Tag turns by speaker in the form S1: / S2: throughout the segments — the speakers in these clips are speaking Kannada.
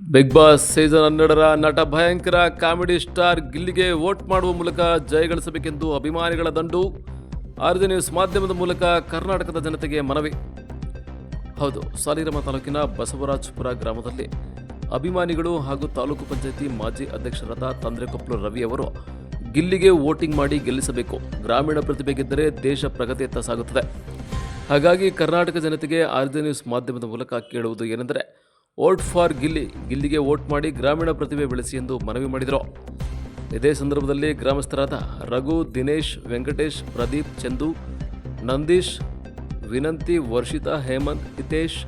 S1: ಬಿಗ್ ಬಾಸ್ ಸೀಸನ್ 12ರ ನಟ ಭಯಂಕರ ಕಾಮಿಡಿ ಸ್ಟಾರ್ ಗಿಲ್ಲಿಗೆ ವೋಟ್ ಮಾಡುವ ಮೂಲಕ ಜಯಗಳಿಸಬೇಕೆಂದು ಅಭಿಮಾನಿಗಳ ದಂಡು. ಆರ್ಜೆ ನ್ಯೂಸ್ ಮಾಧ್ಯಮದ ಮೂಲಕ ಕರ್ನಾಟಕದ ಜನತೆಗೆ ಮನವಿ. ಹೌದು, ಸಾಲಿಗ್ರಾಮ ತಾಲೂಕಿನ ಬಸವರಾಜಪುರ ಗ್ರಾಮದಲ್ಲಿ ಅಭಿಮಾನಿಗಳು ಹಾಗೂ ತಾಲೂಕು ಪಂಚಾಯಿತಿ ಮಾಜಿ ಅಧ್ಯಕ್ಷರಾದ ತಂದ್ರೆಕೊಪ್ಪಲು ರವಿ ಅವರು ಗಿಲ್ಲಿಗೆ ವೋಟಿಂಗ್ ಮಾಡಿ ಗೆಲ್ಲಿಸಬೇಕು. ಗ್ರಾಮೀಣ ಪ್ರತಿಭೆ ಗೆದ್ದರೆ ದೇಶ ಪ್ರಗತಿಯತ್ತ ಸಾಗುತ್ತದೆ. ಹಾಗಾಗಿ ಕರ್ನಾಟಕ ಜನತೆಗೆ ಆರ್ಜೆ ನ್ಯೂಸ್ ಮಾಧ್ಯಮದ ಮೂಲಕ ಕೇಳುವುದು ಏನೆಂದರೆ, ವೋಟ್ ಫಾರ್ ಗಿಲ್ಲಿ, ಗಿಲ್ಲಿಗೆ ವೋಟ್ ಮಾಡಿ ಗ್ರಾಮೀಣ ಪ್ರತಿಭೆ ಬೆಳೆಸಿ ಎಂದು ಮನವಿ ಮಾಡಿದರು. ಇದೇ ಸಂದರ್ಭದಲ್ಲಿ ಗ್ರಾಮಸ್ಥರಾದ ರಘು, ದಿನೇಶ್, ವೆಂಕಟೇಶ್, ಪ್ರದೀಪ್, ಚಂದು, ನಂದೀಶ್, ವಿನಂತಿ, ವರ್ಷಿತಾ, ಹೇಮಂತ್, ಹಿತೇಶ್,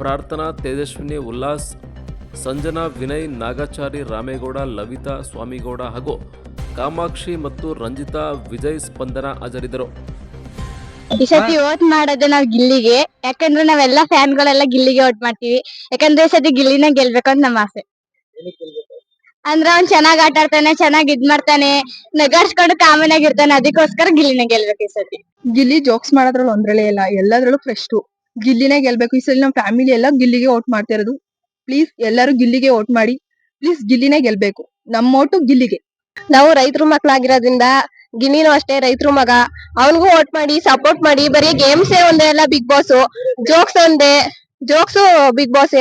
S1: ಪ್ರಾರ್ಥನಾ, ತೇಜಸ್ವಿನಿ, ಉಲ್ಲಾಸ್, ಸಂಜನಾ, ವಿನಯ್, ನಾಗಾಚಾರಿ, ರಾಮೇಗೌಡ, ಲವಿತಾ, ಸ್ವಾಮಿಗೌಡ ಹಾಗೂ ಕಾಮಾಕ್ಷಿ ಮತ್ತು ರಂಜಿತಾ, ವಿಜಯ್, ಸ್ಪಂದನ ಹಾಜರಿದ್ದರು.
S2: ಈ ಸತಿ ವೋಟ್ ಮಾಡೋದು ನಾವ್ ಗಿಲ್ಲಿಗೆ, ಯಾಕಂದ್ರೆ ನಾವೆಲ್ಲ ಫ್ಯಾನ್ಗಳೆಲ್ಲ ಗಿಲ್ಲಿಗೆ ವೋಟ್ ಮಾಡ್ತೀವಿ. ಯಾಕಂದ್ರೆ ಈ ಸತಿ ಗಿಲ್ಲಿನ ಗೆಲ್ಬೇಕು ಅಂತ ನಮ್ಮ ಆಸೆ. ಅಂದ್ರೆ ಅವ್ನ್ ಚೆನ್ನಾಗ್ ಆಟ ಆಡ್ತಾನೆ, ಚೆನ್ನಾಗ್ ಇದ್ ಮಾಡ್ತಾನೆ, ನಗಾಡ್ಸ್ಕೊಂಡು ಕಾಮನ್ ಆಗಿರ್ತಾನೆ. ಅದಕ್ಕೋಸ್ಕರ ಗಿಲ್ಲಿನ ಗೆಲ್ಬೇಕು ಈ ಸತಿ.
S3: ಗಿಲ್ಲಿ ಜೋಕ್ಸ್ ಮಾಡೋದ್ರಲ್ಲಿ ಒಂದ್ರಲ್ಲೇ ಇಲ್ಲ, ಎಲ್ಲದ್ರಲ್ಲೂ ಫ್ರೆಶ್. ಗಿಲ್ಲಿನೇ ಗೆಲ್ಬೇಕು ಈ ಸಲ. ನಮ್ ಫ್ಯಾಮಿಲಿ ಎಲ್ಲ ಗಿಲ್ಲಿಗೆ ವೋಟ್ ಮಾಡ್ತಾ ಇರೋದು. ಪ್ಲೀಸ್ ಎಲ್ಲರೂ ಗಿಲ್ಲಿಗೆ ವೋಟ್ ಮಾಡಿ. ಪ್ಲೀಸ್ ಗಿಲ್ಲಿನೇ ಗೆಲ್ಬೇಕು. ನಮ್ಮ ಓಟು ಗಿಲ್ಲಿಗೆ.
S2: ನಾವು ರೈತರ ಮಕ್ಳಾಗಿರೋದ್ರಿಂದ ಗಿಲ್ಲಿನೂ ಅಷ್ಟೇ ರೈತರ ಮಗ, ಅವನಿಗೂ ವೋಟ್ ಮಾಡಿ ಸಪೋರ್ಟ್ ಮಾಡಿ. ಬರೀ ಗೇಮ್ಸ್ ಒಂದೇ ಅಲ್ಲ ಬಿಗ್ ಬಾಸ್, ಜೋಕ್ಸ್ ಒಂದೇ, ಜೋಕ್ಸು ಬಿಗ್ ಬಾಸ್.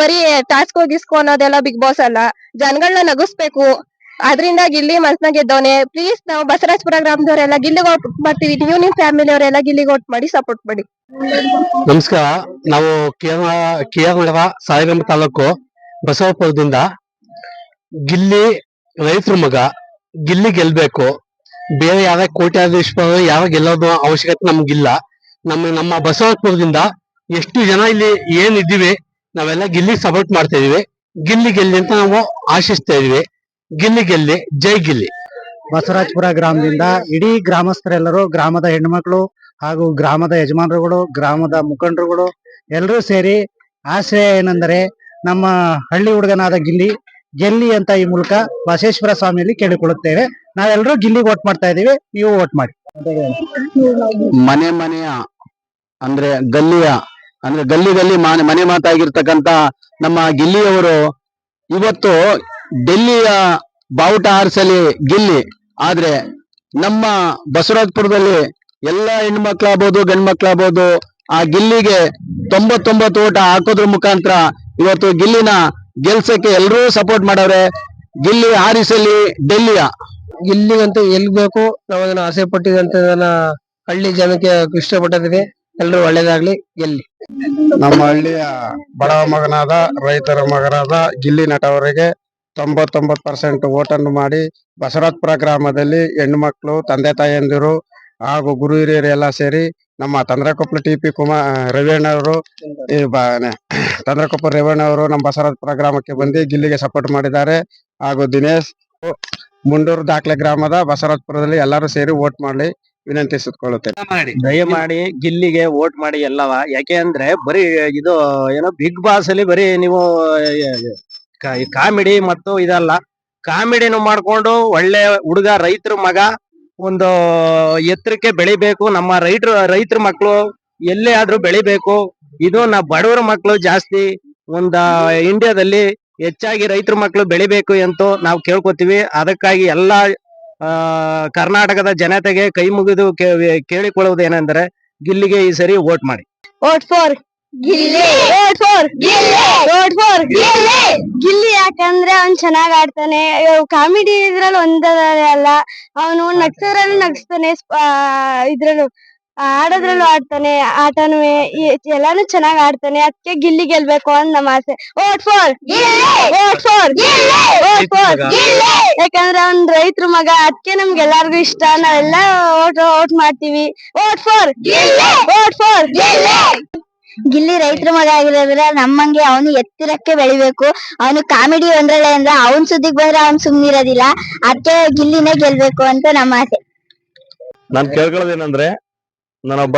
S2: ಬರೀ ಟಾಸ್ಕೋ ಗಿಸ್ಕೋ ಅನ್ನೋದೆಲ್ಲ ಬಿಗ್ ಬಾಸ್ ಅಲ್ಲ. ಜನಗಳನ್ನ ನಗಿಸ್ಬೇಕು. ಅದ್ರಿಂದ ಗಿಲ್ಲಿ ಮನ್ಸ್ನ ಗೆದ್ದವನೆ. ಪ್ಲೀಸ್ ನಾವು ಬಸವರಾಜಪುರ ಗ್ರಾಮದವರೆಲ್ಲ ಗಿಲ್ಲಿಗೆ ವೋಟ್ ಮಾಡ್ತೀವಿ. ನೀವು ನಿಮ್ ಫ್ಯಾಮಿಲಿ ಅವರೆಲ್ಲ ಗಿಲ್ಲಿಗೆ ವೋಟ್ ಮಾಡಿ ಸಪೋರ್ಟ್ ಮಾಡಿ.
S4: ನಮಸ್ಕಾರ. ನಾವು ಕೇರಳ ಸಾಲಿಗ್ರಾಮ ತಾಲೂಕು ಬಸವಪುರದಿಂದ. ಗಿಲ್ಲಿ ರೈತರ ಮಗ, ಗಿಲ್ಲಿ ಗೆಲ್ಬೇಕು. ಬೇರೆ ಯಾವ ಕೋಟ್ಯಾಧೀಶ್ವರ ಯಾವ ಗೆಲ್ಲೋದು ಅವಶ್ಯಕತೆ ನಮ್ಗಿಲ್ಲ. ನಮ್ಮ ಬಸವಪುರದಿಂದ ಎಷ್ಟು ಜನ ಇಲ್ಲಿ ಏನಿದ್ದೀವಿ ನಾವೆಲ್ಲ ಗಿಲ್ಲಿ ಸಪೋರ್ಟ್ ಮಾಡ್ತಾ ಇದೀವಿ. ಗಿಲ್ಲಿ ಗೆಲ್ಲಿ ಅಂತ ನಾವು ಆಶಿಸ್ತಾ ಇದೀವಿ. ಗಿಲ್ಲಿ ಗೆಲ್ಲಿ, ಜೈ ಗಿಲ್ಲಿ.
S5: ಬಸವರಾಜಪುರ ಗ್ರಾಮದಿಂದ ಇಡೀ ಗ್ರಾಮಸ್ಥರೆಲ್ಲರೂ, ಗ್ರಾಮದ ಹೆಣ್ಮಕ್ಳು ಹಾಗೂ ಗ್ರಾಮದ ಯಜಮಾನರುಗಳು, ಗ್ರಾಮದ ಮುಖಂಡರುಗಳು ಎಲ್ಲರೂ ಸೇರಿ ಆಶಯ ಏನೆಂದರೆ, ನಮ್ಮ ಹಳ್ಳಿ ಹುಡುಗನಾದ ಗಿಲ್ಲಿ ಗೆಲ್ಲಿ ಅಂತ ಈ ಮೂಲಕ ಬಸವೇಶ್ವರ ಸ್ವಾಮಿಯಲ್ಲಿ ಕೇಳಿಕೊಳ್ಳುತ್ತೇವೆ. ನಾವೆಲ್ಲರೂ ಗಿಲ್ಲಿಗೆ ವೋಟ್ ಮಾಡ್ತಾ ಇದೀವಿ. ನೀವು ವೋಟ್ ಮಾಡಿ.
S4: ಮನೆಯ ಅಂದ್ರೆ ಗಲ್ಲಿ ಮನೆ ಮಾತಾಗಿರ್ತಕ್ಕಂತ ನಮ್ಮ ಗಿಲ್ಲಿಯವರು ಇವತ್ತು ಡೆಲ್ಲಿಯ ಬಾವುಟ ಹಾರಿಸಲಿ ಗಿಲ್ಲಿ. ಆದ್ರೆ ನಮ್ಮ ಬಸವರಾಜಪುರದಲ್ಲಿ ಎಲ್ಲ ಹೆಣ್ಮಕ್ಳಾಗ್ಬೋದು ಗಂಡ್ ಮಕ್ಳಾಗ್ಬೋದು ಆ ಗಿಲ್ಲಿಗೆ 99 ಓಟ ಹಾಕೋದ್ರ ಮುಖಾಂತರ ಇವತ್ತು ಗಿಲ್ಲಿನ ಗೆಲ್ಸಕ್ಕೆ ಎಲ್ಲರೂ ಸಪೋರ್ಟ್ ಮಾಡವ್ರೆ. ಗಿಲ್ಲಿ ಹಾರಿಸಲಿ ಡೆಲ್ಲಿಯ.
S6: ಗಿಲ್ಲಿಗಂತ ಗೆಲ್ಬೇಕು, ನಾವು ಅದನ್ನ ಆಸೆ ಪಟ್ಟಿದಂತ ಹಳ್ಳಿ ಜನಕ್ಕೆ ಇಷ್ಟಪಟ್ಟಿದ್ದೀವಿ. ಎಲ್ರು ಒಳ್ಳೇದಾಗ್ಲಿ, ಗೆಲ್ಲಿ.
S7: ನಮ್ಮ ಹಳ್ಳಿಯ ಬಡವ ಮಗನಾದ ರೈತರ ಮಗನಾದ ಗಿಲ್ಲಿ ನಟ ಅವರಿಗೆ 99% ಓಟನ್ನು ಮಾಡಿ ಬಸವರಾಜಪುರ ಗ್ರಾಮದಲ್ಲಿ ಹೆಣ್ಣು ಮಕ್ಕಳು, ತಂದೆ ತಾಯಂದಿರು ಹಾಗೂ ಗುರು ಹಿರಿಯರು ಎಲ್ಲ ಸೇರಿ ನಮ್ಮ ತಂದ್ರಕೊಪ್ಪಲು ಟಿಪಿ ರವಿಯಣ್ಣ ಅವರು, ತಂದ್ರಕೊಪ್ಪಲು ರವಿಯಣ್ಣ ಅವರು ನಮ್ಮ ಬಸವರಾಜಪುರ ಗ್ರಾಮಕ್ಕೆ ಬಂದು ಗಿಲ್ಲಿಗೆ ಸಪೋರ್ಟ್ ಮಾಡಿದ್ದಾರೆ. ಹಾಗೂ ದಿನೇಶ್ ಮುಂಡೂರು ದಾಖಲೆ ಗ್ರಾಮದ ಬಸವರಾಜಪುರದಲ್ಲಿ ಎಲ್ಲರೂ ಸೇರಿ ವೋಟ್ ಮಾಡಿ ವಿನಂತಿಸಿಕೊಳ್ಳುತ್ತೇನೆ.
S5: ದಯಮಾಡಿ ಗಿಲ್ಲಿಗೆ ವೋಟ್ ಮಾಡಿ ಎಲ್ಲವ. ಯಾಕೆ ಅಂದ್ರೆ ಬರೀ ಇದು ಏನೋ ಬಿಗ್ ಬಾಸ್ ಅಲ್ಲಿ ಬರೀ ನೀವು ಕಾಮಿಡಿ ಮತ್ತು ಇದಲ್ಲ, ಕಾಮಿಡಿನೂ ಮಾಡ್ಕೊಂಡು ಒಳ್ಳೆ ಹುಡುಗ, ರೈತರ ಮಗ, ಒಂದು ಎತ್ತರಕ್ಕೆ ಬೆಳಿಬೇಕು. ನಮ್ಮ ರೈತರ ಮಕ್ಕಳು ಎಲ್ಲೇ ಆದ್ರೂ ಬೆಳಿಬೇಕು. ಇದು ಬಡವರ ಮಕ್ಕಳು ಜಾಸ್ತಿ ಇಂಡಿಯಾದಲ್ಲಿ ಹೆಚ್ಚಾಗಿ ರೈತರ ಮಕ್ಕಳು ಬೆಳಿಬೇಕು ಅಂತ ನಾವು ಕೇಳ್ಕೊತೀವಿ. ಅದಕ್ಕಾಗಿ ಎಲ್ಲಾ ಕರ್ನಾಟಕದ ಜನತೆಗೆ ಕೈ ಮುಗಿದು ಕೇಳಿಕೊಳ್ಳುವುದೇನೆಂದರೆ, ಗಿಲ್ಲಿಗೆ ಈ ಸರಿ ವೋಟ್ ಮಾಡಿ.
S2: Vote for Gilli, vote for Gilli, vote for Gilli. Gilli ಯಾಕಂದ್ರೆ ಅವ್ನ್ ಚೆನ್ನಾಗ್ ಆಡ್ತಾನೆ. ಕಾಮಿಡಿ ಇದ್ರಲ್ಲಿ ಒಂದಲ್ಲ, ಅವನು ನಗ್ಸೋದ್ರಲ್ಲೂ ನಗಿಸ್ತಾನೆ, ಇದ್ರಲ್ಲೂ ಆಡೋದ್ರಲ್ಲೂ ಆಡ್ತಾನೆ. ಆಟನೂ ಎಲ್ಲಾನು ಚೆನ್ನಾಗ್ ಆಡ್ತಾನೆ. ಅದಕ್ಕೆ ಗಿಲ್ಲಿ ಗೆಲ್ಬೇಕು ಅಂತ ನಮ್ಮ ಆಸೆ. Vote for Gilli, vote for Gilli, vote for Gilli. ಯಾಕಂದ್ರೆ ಅವ್ನ್ ರೈತರ ಮಗ, ಅದಕ್ಕೆ ನಮ್ಗೆಲ್ಲಾರ್ಗು ಇಷ್ಟ. ನಾವೆಲ್ಲ ವೋಟ್ ಮಾಡ್ತೀವಿ. Vote for Gilli, vote for Gilli. Gilli ರೈತರ ಮಗ ಆಗಿರೋದ್ರ ನಮ್ಮಂಗೆ ಅವನು ಎತ್ತರಕ್ಕೆ ಬೆಳಿಬೇಕು. ಅವನು ಕಾಮಿಡಿ ಒಂದ್ರಲ್ಲೇ ಅಂದ್ರೆ ಅವನ್ ಸುದ್ದಿಗ್ ಬಂದ್ರೆ ಅವ್ನ್ ಸುಮ್ನಿರೋದಿಲ್ಲ. ಅದಕ್ಕೆ ಗಿಲ್ಲಿನೇ ಗೆಲ್ಬೇಕು ಅಂತ ನಮ್ಮ ಆಸೆ.
S4: ನಾನ್ ಕೇಳ್ಕೊಳ್ಳೋದೇನಂದ್ರೆ, ನಾನೊಬ್ಬ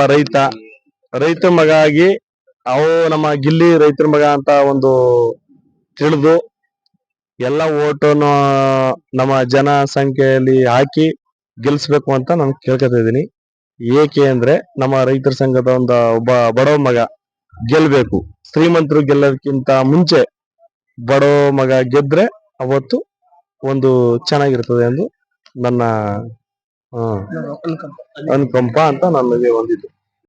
S4: ರೈತ ಮಗ ಆಗಿ ನಮ್ಮ ಗಿಲ್ಲಿ ರೈತರ ಮಗ ಅಂತ ಒಂದು ತಿಳಿದು ಎಲ್ಲ ಓಟನ್ನು ನಮ್ಮ ಜನಸಂಖ್ಯೆಯಲ್ಲಿ ಹಾಕಿ ಗೆಲ್ಸ್ಬೇಕು ಅಂತ ನಾನು ಕೇಳ್ಕೊತಾ ಇದ್ದೀನಿ. ಏಕೆ ಅಂದ್ರೆ ನಮ್ಮ ರೈತರ ಸಂಘದ ಒಬ್ಬ ಬಡವ ಮಗ ಗೆಲ್ಬೇಕು. ಶ್ರೀಮಂತರು ಗೆಲ್ಲೋದಕ್ಕಿಂತ ಮುಂಚೆ
S8: ಬಡವ ಮಗ ಗೆದ್ರೆ ಅವತ್ತು ಒಂದು ಚೆನ್ನಾಗಿರ್ತದೆ ಎಂದು ನನ್ನ ಅನುಕಂಪ ಅಂತ ನನಗೆ ಒಂದಿದ್ದು.